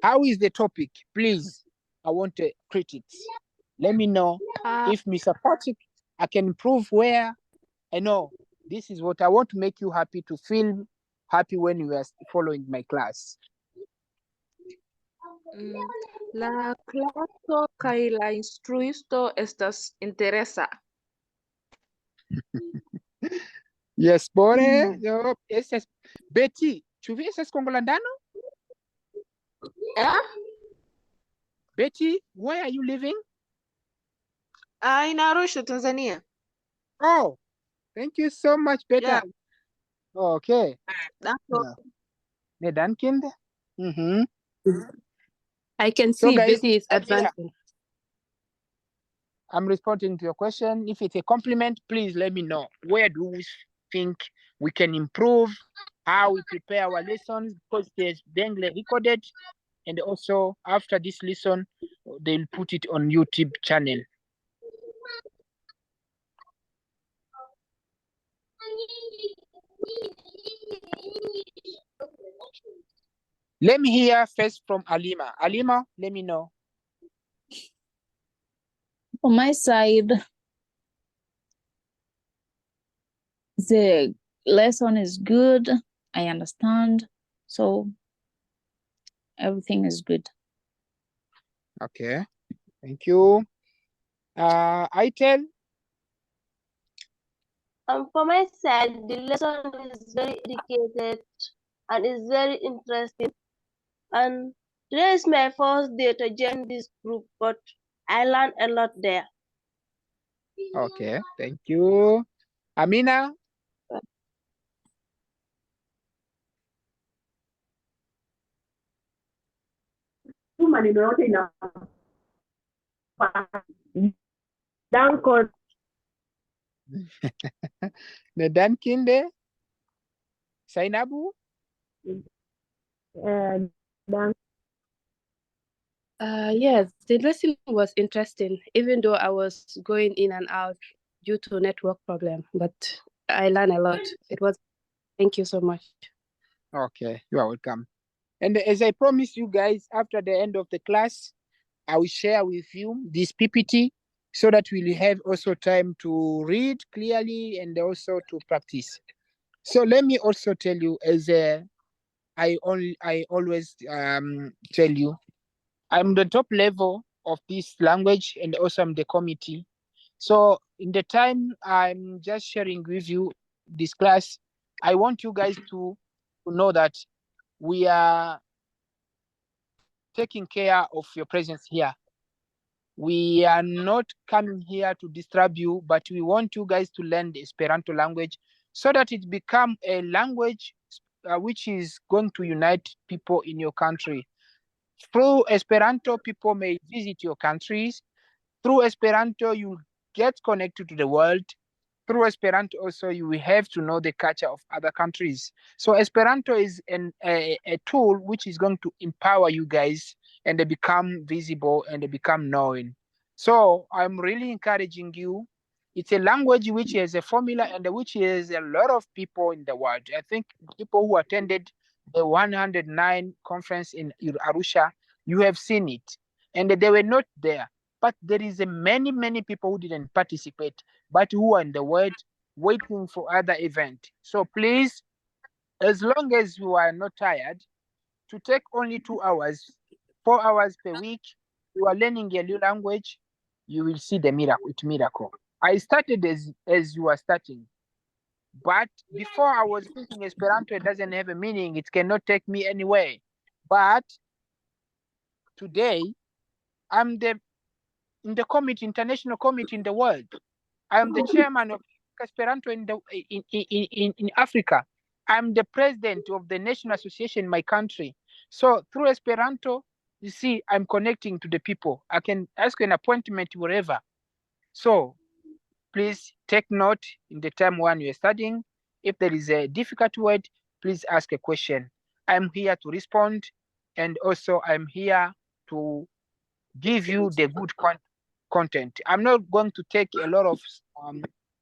How is the topic? Please, I want critics. Let me know if Mr. Patrick, I can improve where I know this is what I want to make you happy, to feel happy when you are following my class. La klaso kaj la instruisto estas interesa. Yes, bore. Yo, Betty, ĉu vi estas kongolandano? Betty, where are you living? In Arusha, Tanzania. Oh, thank you so much, Betty. Yeah. Okay. Danko. Ne dankind. I can So see guys, Betty is advancing. I'm responding to your question. If it's a compliment, please let me know. Where do we think we can improve? How we prepare our lessons? Because there's Dengle recorded, and also after this lesson, they'll put it on YouTube channel. Let me hear first from Alima. Alima, let me know. On my side, the lesson is good. I understand. So everything is good. Okay. Thank you. I tell. For my side, the lesson is very educated and is very interesting. And today is my first day to join this group, but I learned a lot there. Okay, thank you. Amina? Nedan Kinde? Sainabu? Yes, the lesson was interesting, even though I was going in and out due to network problem, but I learned a lot. Thank you so much. Okay, you are welcome. And as I promised you guys, after the end of the class, I will share with you this PPT so that we'll have also time to read clearly and also to practice. So let me also tell you, as I always tell you, I'm the top level of this language and also I'm the committee. So in the time I'm just sharing with you this class, I want you guys to know that we are taking care of your presence here. We are not coming here to disturb you, but we want you guys to learn the Esperanto language so that it become a language which is going to unite people in your country. Through Esperanto, people may visit your countries. Through Esperanto, you get connected to the world. Through Esperanto, also, you will have to know the culture of other countries. So Esperanto is a tool which is going to empower you guys and they become visible and they become known. So I'm really encouraging you. It's a language which has a formula and which has a lot of people in the world. I think people who attended the 109 conference in Arusha, you have seen it. And they were not there. But there is a many people who didn't participate, but who are in the world waiting for other event. So please, as long as you are not tired, to take only 2 hours, 4 hours per week, you are learning a new language, you will see the miracle. I started as you are starting. But before I was thinking Esperanto it doesn't have a meaning, it cannot take me anywhere. But today, I'm in the committee, international committee in the world. I am the chairman of Esperanto in Africa. I'm the president of the National Association in my country. So through Esperanto, you see, I'm connecting to the people. I can ask an appointment wherever. So please take note in the time when you're studying. If there is a difficult word, please ask a question. I'm here to respond, and also I'm here to give you the good content. I'm not going to take a lot of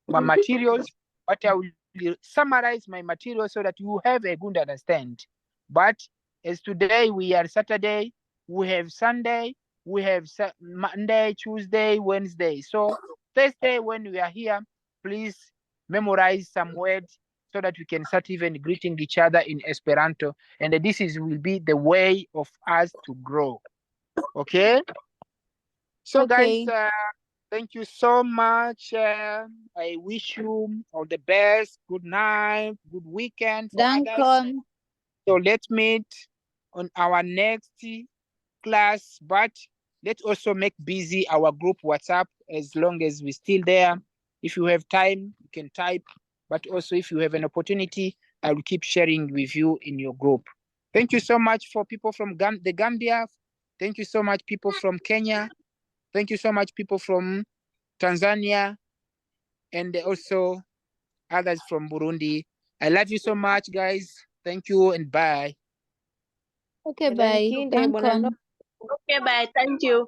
my materials, but I will summarize my materials so that you have a good understand. But as today we are Saturday, we have Sunday, we have Monday, Tuesday, Wednesday. So Thursday when we are here, please memorize some words so that we can start even greeting each other in Esperanto. And this will be the way of us to grow. Okay? So Okay. guys, thank you so much. I wish you all the best. Good night, good weekend for others. Dankon. So let's meet on our next class, but let's also make busy our group WhatsApp as long as we're still there. If you have time, you can type, but also if you have an opportunity, I will keep sharing with you in your group. Thank you so much for people from the Gambia. Thank you so much people from Kenya. Thank you so much people from Tanzania and also others from Burundi. I love you so much, guys. Thank you and bye. Okay, bye. Dankon. Okay, bye. Thank you.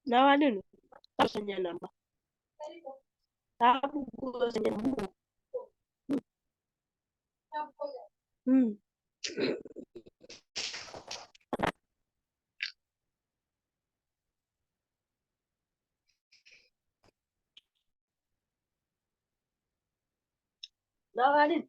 Now I don't know. That's your number. Hmm. Now I didn't.